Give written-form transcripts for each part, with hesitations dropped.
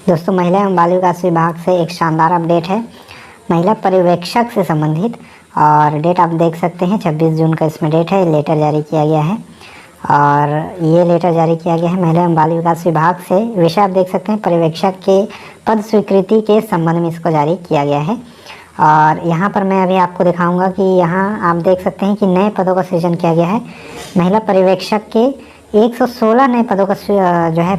दोस्तों, महिला एवं बाल विकास विभाग से एक शानदार अपडेट है महिला पर्यवेक्षक से संबंधित। और डेट आप देख सकते हैं 26 जून का इसमें डेट है। लेटर जारी किया गया है और ये लेटर जारी किया गया है महिला एवं बाल विकास विभाग से। विषय आप देख सकते हैं पर्यवेक्षक के पद स्वीकृति के संबंध में इसको जारी किया गया है। और यहाँ पर मैं अभी आपको दिखाऊंगा कि यहाँ आप देख सकते हैं कि नए पदों का सृजन किया गया है। महिला पर्यवेक्षक के 116 नए पदों का जो है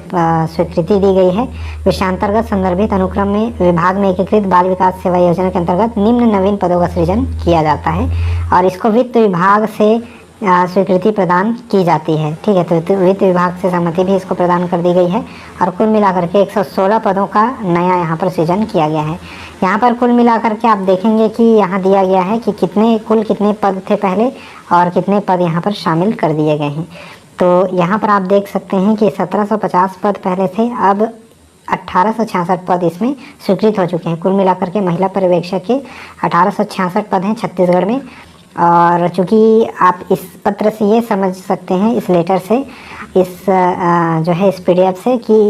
स्वीकृति दी गई है। विषयांतर्गत संदर्भित अनुक्रम में विभाग में एकीकृत बाल विकास सेवा योजना के अंतर्गत निम्न नवीन पदों का सृजन किया जाता है और इसको वित्त विभाग से स्वीकृति प्रदान की जाती है। ठीक है, तो वित्त विभाग से सहमति भी इसको प्रदान कर दी गई है और कुल मिलाकर के 116 पदों का नया यहाँ पर सृजन किया गया है। यहाँ पर कुल मिलाकर के आप देखेंगे कि यहाँ दिया गया है कि कुल कितने पद थे पहले और कितने पद यहाँ पर शामिल कर दिए गए हैं। तो यहाँ पर आप देख सकते हैं कि 1750 पद पहले थे, अब 1866 पद इसमें स्वीकृत हो चुके हैं। कुल मिलाकर के महिला पर्यवेक्षक के 1866 पद हैं छत्तीसगढ़ में। और चूँकि आप इस पत्र से ये समझ सकते हैं, इस लेटर से, इस जो है इस PDF से कि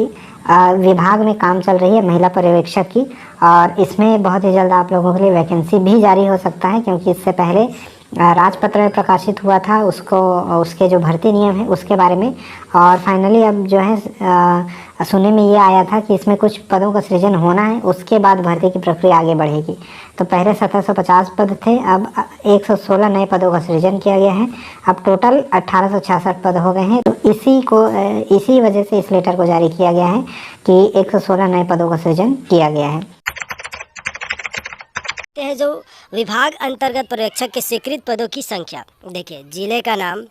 विभाग में काम चल रही है महिला पर्यवेक्षक की और इसमें बहुत ही जल्द आप लोगों के लिए वैकेंसी भी जारी हो सकता है, क्योंकि इससे पहले राजपत्र में प्रकाशित हुआ था उसके जो भर्ती नियम है उसके बारे में। और फाइनली अब जो है सुनने में ये आया था कि इसमें कुछ पदों का सृजन होना है, उसके बाद भर्ती की प्रक्रिया आगे बढ़ेगी। तो पहले 1750 पद थे, अब 116 नए पदों का सृजन किया गया है। अब टोटल 1866 पद हो गए हैं। तो इसी वजह से इस लेटर को जारी किया गया है कि 116 नए पदों का सृजन किया गया है। है जो विभाग अंतर्गत पर्यवेक्षक के स्वीकृत पदों की संख्या देखिए, जिले का नाम,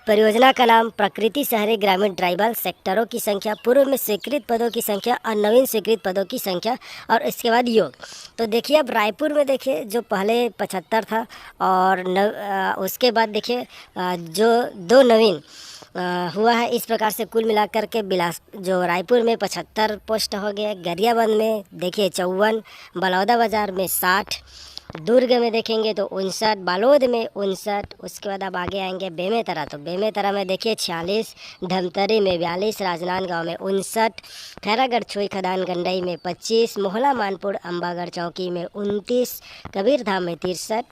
परियोजना का नाम, प्रकृति, शहरी, ग्रामीण, ट्राइबल सेक्टरों की संख्या, पूर्व में स्वीकृत पदों की संख्या और नवीन स्वीकृत पदों की संख्या और इसके बाद योग। तो देखिए अब रायपुर में देखिए जो पहले 75 था और उसके बाद देखिए जो 2 नवीन हुआ है। इस प्रकार से कुल मिलाकर के जो रायपुर में 75 पोस्ट हो गए, गरियाबंद में देखिए 54, बलौदा बाज़ार में 60, दुर्ग में देखेंगे तो 59, बालोद में 59, उसके बाद अब आगे आएंगे बेमेतरा, तो बेमेतरा में देखिए 46, धमतरी में 42, राजनांदगांव में 59, खैरागढ़ छुई खदान गंडई में 25, मोहला मानपुर अम्बागढ़ चौकी में 29, कबीरधाम में 63,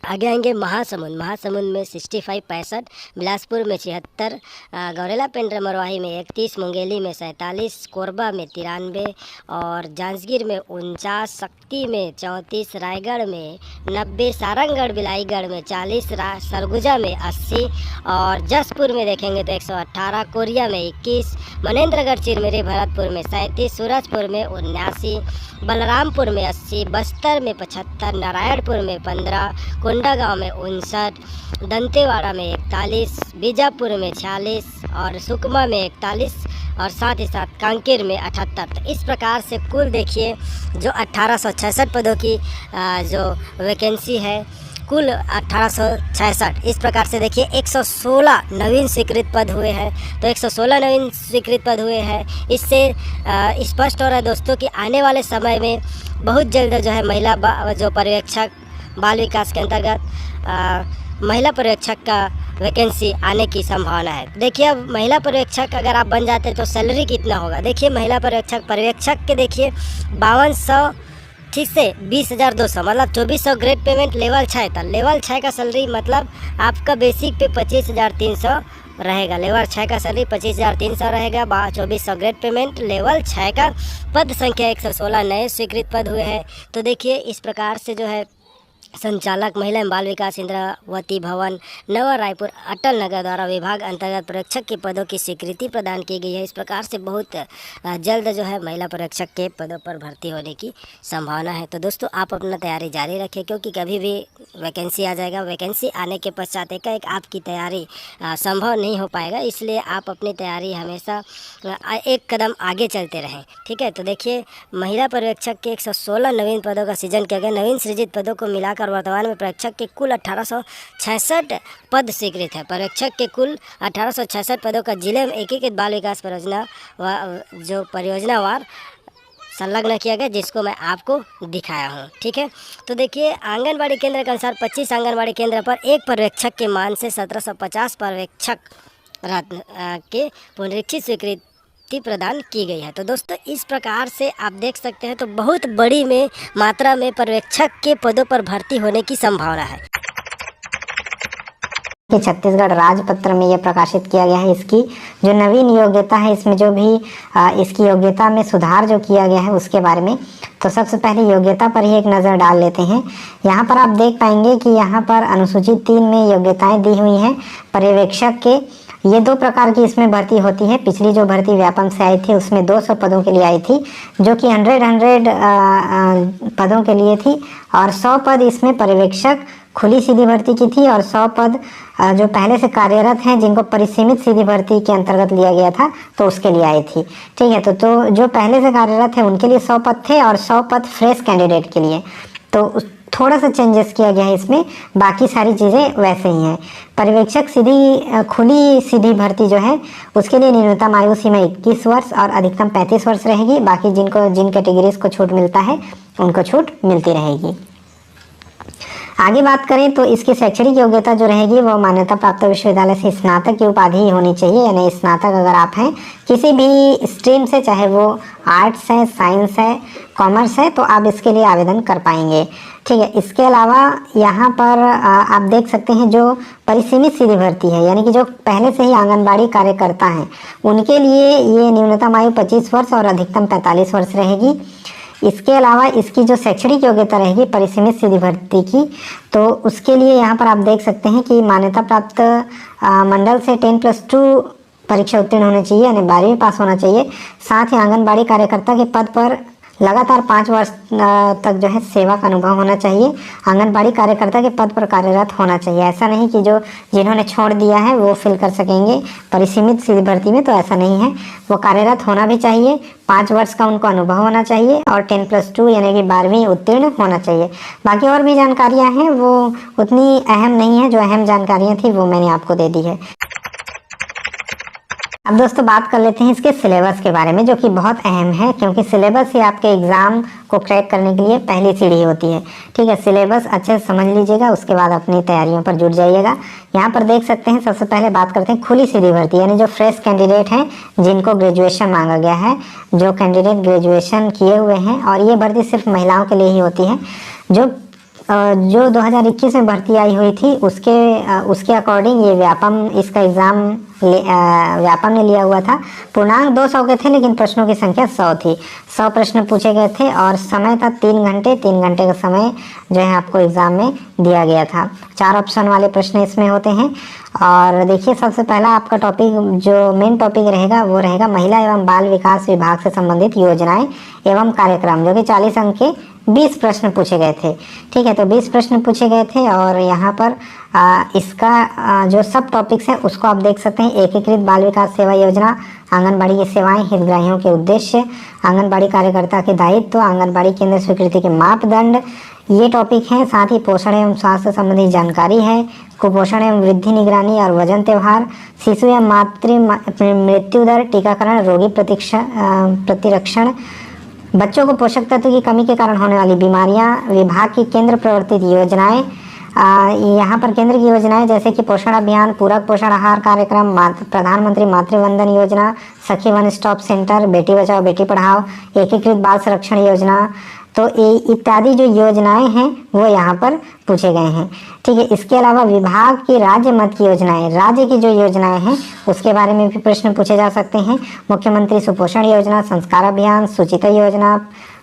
आगे आएंगे महासमुंद में 65, 65, बिलासपुर में 76, गौरेला पेंड्रा मरवाही में 31, मुंगेली में 47, कोरबा में 93 और जांजगीर में 49, शक्ति में 34, रायगढ़ में 90, सारंगगढ़ बिलाईगढ़ में 40, सरगुजा में 80 और जसपुर में देखेंगे तो 118, कोरिया में 21, मनेंद्रगढ़ चिरमिरी भरतपुर में 37, सूरजपुर में 79, बलरामपुर में 80, बस्तर में 75, नारायणपुर में 15, कोंडागांव में 59, दंतेवाड़ा में 41, बीजापुर में 46 और सुकमा में 41 और साथ ही साथ कांकेर में 78। तो इस प्रकार से कुल देखिए जो 1866 पदों की जो वैकेंसी है, कुल 1866। इस प्रकार से देखिए 116 नवीन स्वीकृत पद हुए हैं। तो 116 नवीन स्वीकृत पद हुए हैं। इससे स्पष्ट हो रहा है दोस्तों कि आने वाले समय में बहुत जल्द जो है महिला जो पर्यवेक्षक बाल विकास के अंतर्गत महिला पर्यवेक्षक का वैकेंसी आने की संभावना है। देखिए अब महिला पर्यवेक्षक अगर आप बन जाते तो सैलरी कितना होगा। देखिए महिला पर्यवेक्षक के देखिए 5200 ठीक से 20,200 मतलब 2400 ग्रेड पेमेंट लेवल 6 था। लेवल 6 का सैलरी मतलब आपका बेसिक पे 25,300 रहेगा। लेवल 6 का सैलरी 25,300 रहेगा। 2400 ग्रेड पेमेंट लेवल 6 का। पद संख्या 116 नए स्वीकृत पद हुए हैं। तो देखिए इस प्रकार से जो है संचालक महिला एवं बाल विकास इंद्रावती भवन नवा रायपुर अटल नगर द्वारा विभाग अंतर्गत पर्यवेक्षक के पदों की स्वीकृति प्रदान की गई है। इस प्रकार से बहुत जल्द जो है महिला पर्यवेक्षक के पदों पर भर्ती होने की संभावना है। तो दोस्तों आप अपना तैयारी जारी रखें, क्योंकि कभी भी वैकेंसी आ जाएगा। वैकेंसी आने के पश्चात एक आपकी तैयारी संभव नहीं हो पाएगा, इसलिए आप अपनी तैयारी हमेशा एक कदम आगे चलते रहें। ठीक है, तो देखिए महिला पर्यवेक्षक के 116 नवीन पदों का सृजन किया गया। नवीन सृजित पदों को मिलाकर वर्तमान में पर्यवेक्षक के कुल 1866 पद स्वीकृत है। पर्यवेक्षक के कुल 1866 पदों का जिले में एकीकृत बाल विकास परियोजनावार संलग्न किया गया, जिसको मैं आपको दिखाया हूँ। ठीक है, तो देखिए आंगनबाड़ी केंद्र के अनुसार 25 आंगनबाड़ी केंद्र पर एक पर्यवेक्षक के मान से 1750 पर्यवेक्षक के पुनरीक्षित स्वीकृत नियुक्ति प्रदान की गई है। तो दोस्तों इस प्रकार से आप देख सकते हैं तो बहुत बड़ी में मात्रा में पर्यवेक्षक के पदों पर भर्ती होने की संभावना है। कि छत्तीसगढ़ राजपत्र में यह प्रकाशित किया गया है। इसकी जो नवीन योग्यता है, इसमें जो भी इसकी योग्यता में सुधार जो किया गया है उसके बारे में, तो सबसे पहले योग्यता पर ही एक नज़र डाल लेते हैं। यहाँ पर आप देख पाएंगे कि यहाँ पर अनुसूची 3 में योग्यताएं दी हुई हैं पर्यवेक्षक के। ये 2 प्रकार की इसमें भर्ती होती है। पिछली जो भर्ती व्यापम से आई थी उसमें 200 पदों के लिए आई थी, जो कि 100 पदों के लिए थी, और 100 पद इसमें पर्यवेक्षक खुली सीधी भर्ती की थी, और 100 पद जो पहले से कार्यरत हैं जिनको परिसीमित सीधी भर्ती के अंतर्गत लिया गया था तो उसके लिए आई थी। ठीक है, तो जो पहले से कार्यरत है उनके लिए 100 पद थे और 100 पद फ्रेश कैंडिडेट के लिए। तो थोड़ा सा चेंजेस किया गया है इसमें, बाकी सारी चीज़ें वैसे ही हैं। पर्यवेक्षक सीधी खुली सीधी भर्ती जो है उसके लिए न्यूनतम आयु सीमा 21 वर्ष और अधिकतम 35 वर्ष रहेगी। बाकी जिन कैटेगरीज को छूट मिलता है उनको छूट मिलती रहेगी। आगे बात करें तो इसकी शैक्षणिक योग्यता जो रहेगी वो मान्यता प्राप्त विश्वविद्यालय से स्नातक की उपाधि होनी चाहिए, यानी स्नातक अगर आप हैं किसी भी स्ट्रीम से, चाहे वो आर्ट्स है, साइंस है, कॉमर्स है, तो आप इसके लिए आवेदन कर पाएंगे। ठीक है, इसके अलावा यहाँ पर आप देख सकते हैं जो परिसीमित सीधी भर्ती है, यानी कि जो पहले से ही आंगनबाड़ी कार्यकर्ता हैं उनके लिए ये न्यूनतम आयु 25 वर्ष और अधिकतम 45 वर्ष रहेगी। इसके अलावा इसकी जो शैक्षणिक योग्यता रहेगी परिसीमित सीधी भर्ती की, तो उसके लिए यहाँ पर आप देख सकते हैं कि मान्यता प्राप्त मंडल से 10+2 परीक्षा उत्तीर्ण होनी चाहिए, यानी 12वीं पास होना चाहिए। साथ ही आंगनबाड़ी कार्यकर्ता के पद पर लगातार 5 वर्ष तक जो है सेवा का अनुभव होना चाहिए। आंगनबाड़ी कार्यकर्ता के पद पर कार्यरत होना चाहिए। ऐसा नहीं कि जिन्होंने छोड़ दिया है वो फिल कर सकेंगे परिसीमित सीधी भर्ती में, तो ऐसा नहीं है। वो कार्यरत होना भी चाहिए, 5 वर्ष का उनको अनुभव होना चाहिए और 10+2 यानी कि 12वीं उत्तीर्ण होना चाहिए। बाकी और भी जानकारियाँ हैं वो उतनी अहम नहीं है, जो अहम जानकारियाँ थी वो मैंने आपको दे दी है। अब दोस्तों बात कर लेते हैं इसके सिलेबस के बारे में, जो कि बहुत अहम है, क्योंकि सिलेबस ही आपके एग्ज़ाम को क्रैक करने के लिए पहली सीढ़ी होती है। ठीक है, सिलेबस अच्छे से समझ लीजिएगा, उसके बाद अपनी तैयारियों पर जुट जाइएगा। यहाँ पर देख सकते हैं, सबसे पहले बात करते हैं खुली सीधी भर्ती, यानी जो फ्रेश कैंडिडेट हैं जिनको ग्रेजुएशन मांगा गया है, जो कैंडिडेट ग्रेजुएशन किए हुए हैं, और ये भर्ती सिर्फ महिलाओं के लिए ही होती है। जो 2021 में भर्ती आई हुई थी उसके अकॉर्डिंग ये व्यापम इसका एग्ज़ाम व्यापम ने लिया हुआ था। पूर्णांक 200 के थे, लेकिन प्रश्नों की संख्या 100 थी। 100 प्रश्न पूछे गए थे और समय था 3 घंटे। 3 घंटे का समय जो है आपको एग्ज़ाम में दिया गया था। 4 ऑप्शन वाले प्रश्न इसमें होते हैं। और देखिए, सबसे पहला आपका टॉपिक जो मेन टॉपिक रहेगा वो रहेगा महिला एवं बाल विकास विभाग से संबंधित योजनाएं एवं कार्यक्रम, जो कि 40 अंक के 20 प्रश्न पूछे गए थे। ठीक है, तो 20 प्रश्न पूछे गए थे। और यहाँ पर इसका जो सब टॉपिक्स हैं उसको आप देख सकते हैं। एकीकृत बाल विकास सेवा योजना, आंगनबाड़ी की सेवाएं, हितग्राहियों के उद्देश्य, आंगनबाड़ी कार्यकर्ता के दायित्व, आंगनबाड़ी केंद्र स्वीकृति के मापदंड, ये टॉपिक हैं। साथ ही पोषण एवं स्वास्थ्य संबंधी जानकारी है, कुपोषण एवं वृद्धि निगरानी और वजन त्योहार, शिशु एवं मातृ मृत्यु दर, टीकाकरण, रोगी प्रतिरक्षण, बच्चों को पोषक तत्व की कमी के कारण होने वाली बीमारियां, विभाग की केंद्र प्रवर्तित योजनाएं। यहाँ पर केंद्र की योजनाएं जैसे कि पोषण अभियान, पूरक पोषण आहार कार्यक्रम, प्रधानमंत्री मातृवंदन योजना, सखी one stop centre, Beti Bachao Beti Padhao, एकीकृत बाल संरक्षण योजना, तो इत्यादि जो योजनाएं हैं वो यहाँ पर पूछे गए हैं। ठीक है, इसके अलावा विभाग की राज्य मद की योजनाएं, राज्य की जो योजनाएं हैं उसके बारे में भी प्रश्न पूछे जा सकते हैं। मुख्यमंत्री सुपोषण योजना, संस्कार अभियान, सुचिता योजना,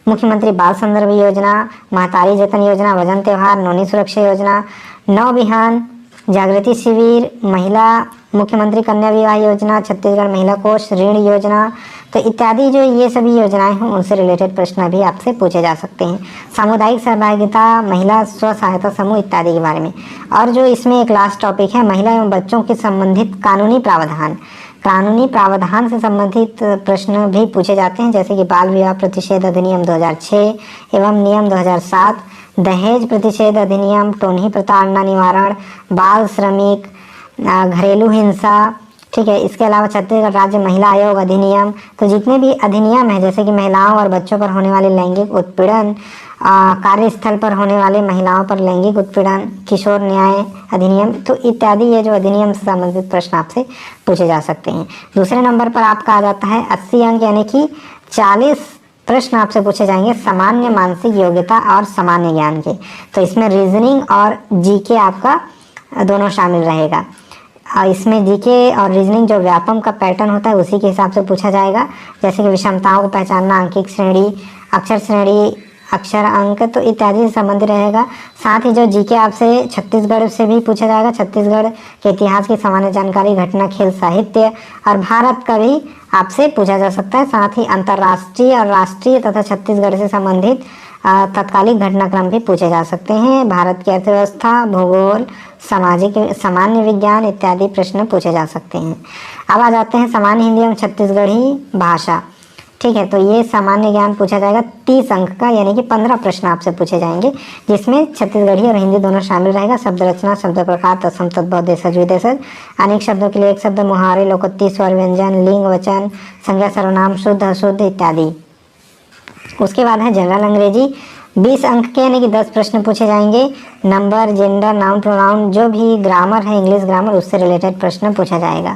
मुख्यमंत्री बाल संदर्भ योजना, महतारी जतन योजना, वजन त्योहार, नौनी सुरक्षा योजना, नव बिहान, जागृति शिविर, महिला मुख्यमंत्री कन्या विवाह योजना, छत्तीसगढ़ महिला कोष ऋण योजना, तो इत्यादि जो ये सभी योजनाएं हैं उनसे रिलेटेड प्रश्न भी आपसे पूछे जा सकते हैं। सामुदायिक सहभागिता, महिला स्व सहायता समूह इत्यादि के बारे में। और जो इसमें एक लास्ट टॉपिक है, महिला एवं बच्चों के संबंधित कानूनी प्रावधान, कानूनी प्रावधान से संबंधित प्रश्न भी पूछे जाते हैं, जैसे कि बाल विवाह प्रतिषेध अधिनियम 2006 एवं नियम 2007, दहेज प्रतिषेध अधिनियम, टोन्ही प्रताड़ना निवारण, बाल श्रमिक, घरेलू हिंसा। ठीक है, इसके अलावा छत्तीसगढ़ राज्य महिला आयोग अधिनियम, तो जितने भी अधिनियम है जैसे कि महिलाओं और बच्चों पर होने वाले लैंगिक उत्पीड़न, कार्यस्थल पर होने वाले महिलाओं पर लैंगिक उत्पीड़न, किशोर न्याय अधिनियम, तो इत्यादि ये जो अधिनियम से संबंधित प्रश्न आपसे पूछे जा सकते हैं। दूसरे नंबर पर आपका आ जाता है 80 अंक यानी कि 40 प्रश्न आपसे पूछे जाएंगे सामान्य मानसिक योग्यता और सामान्य ज्ञान के। तो इसमें रीजनिंग और जीके आपका दोनों शामिल रहेगा। इसमें जीके और रीजनिंग जो व्यापम का पैटर्न होता है उसी के हिसाब से पूछा जाएगा, जैसे कि विषमताओं को पहचानना, अंकिक श्रेणी, अक्षर श्रेणी, अक्षर अंक, तो इत्यादि से संबंधित रहेगा। साथ ही जो जीके आपसे छत्तीसगढ़ से भी पूछा जाएगा, छत्तीसगढ़ के इतिहास की सामान्य जानकारी, घटना, खेल, साहित्य और भारत का भी आपसे पूछा जा सकता है। साथ ही अंतर्राष्ट्रीय और राष्ट्रीय तथा छत्तीसगढ़ से संबंधित तत्कालिक घटनाक्रम भी पूछे जा सकते हैं। भारत की अर्थव्यवस्था, भूगोल, सामाजिक, सामान्य विज्ञान इत्यादि प्रश्न पूछे जा सकते हैं। अब आ जाते हैं सामान्य हिंदी एवं छत्तीसगढ़ी भाषा। ठीक है, तो ये सामान्य ज्ञान पूछा जाएगा 30 अंक का, यानी कि 15 प्रश्न आपसे पूछे जाएंगे, जिसमें छत्तीसगढ़ी और हिंदी दोनों शामिल रहेगा। शब्द रचना, शब्द प्रकार, तत्सम, तद्भव, देशज, विदेशज, अनेक शब्दों के लिए एक शब्द, मुहावरे, लोकोक्ति, स्वर व्यंजन, लिंग, वचन, संज्ञा, सर्वनाम, शुद्ध, अशुद्ध इत्यादि। उसके बाद है जनरल अंग्रेजी, 20 अंक के यानी कि 10 प्रश्न पूछे जाएंगे। नंबर, जेंडर, नाउन, प्रोनाउन, जो भी ग्रामर है, इंग्लिश ग्रामर, उससे रिलेटेड प्रश्न पूछा जाएगा।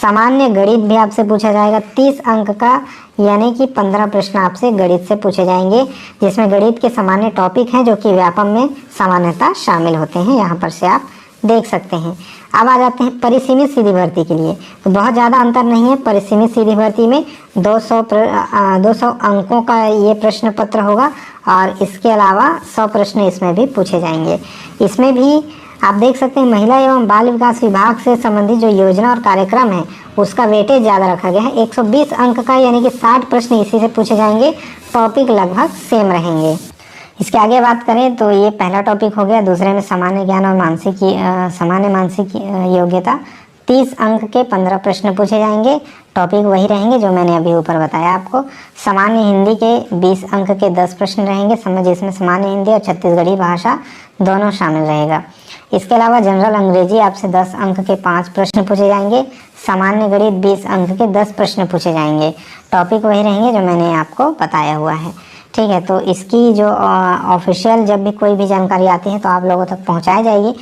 सामान्य गणित भी आपसे पूछा जाएगा 30 अंक का, यानी कि 15 प्रश्न आपसे गणित से पूछे जाएंगे, जिसमें गणित के सामान्य टॉपिक हैं जो कि व्यापम में सामान्यतः शामिल होते हैं, यहाँ पर से आप देख सकते हैं। अब आ जाते हैं परिसीमित सीधी भर्ती के लिए। तो बहुत ज़्यादा अंतर नहीं है। परिसीमित सीधी भर्ती में 200 अंकों का ये प्रश्न पत्र होगा और इसके अलावा 100 प्रश्न इसमें भी पूछे जाएंगे। इसमें भी आप देख सकते हैं महिला एवं बाल विकास विभाग से संबंधित जो योजना और कार्यक्रम है उसका वेटेज ज़्यादा रखा गया है। 120 अंक का यानी कि 60 प्रश्न इसी से पूछे जाएंगे। टॉपिक लगभग सेम रहेंगे। इसके आगे बात करें तो ये पहला टॉपिक हो गया। दूसरे में सामान्य ज्ञान और सामान्य मानसिक योग्यता। 30 अंक के 15 प्रश्न पूछे जाएंगे। टॉपिक वही रहेंगे जो मैंने अभी ऊपर बताया आपको। सामान्य हिंदी के 20 अंक के 10 प्रश्न रहेंगे, जिसमें सामान्य हिंदी और छत्तीसगढ़ी भाषा दोनों शामिल रहेगा। इसके अलावा जनरल अंग्रेजी आपसे 10 अंक के 5 प्रश्न पूछे जाएंगे। सामान्य गणित 20 अंक के 10 प्रश्न पूछे जाएंगे। टॉपिक वही रहेंगे जो मैंने आपको बताया हुआ है। ठीक है, तो इसकी जो ऑफिशियल जब भी कोई भी जानकारी आती है तो आप लोगों तक पहुंचाई जाएगी,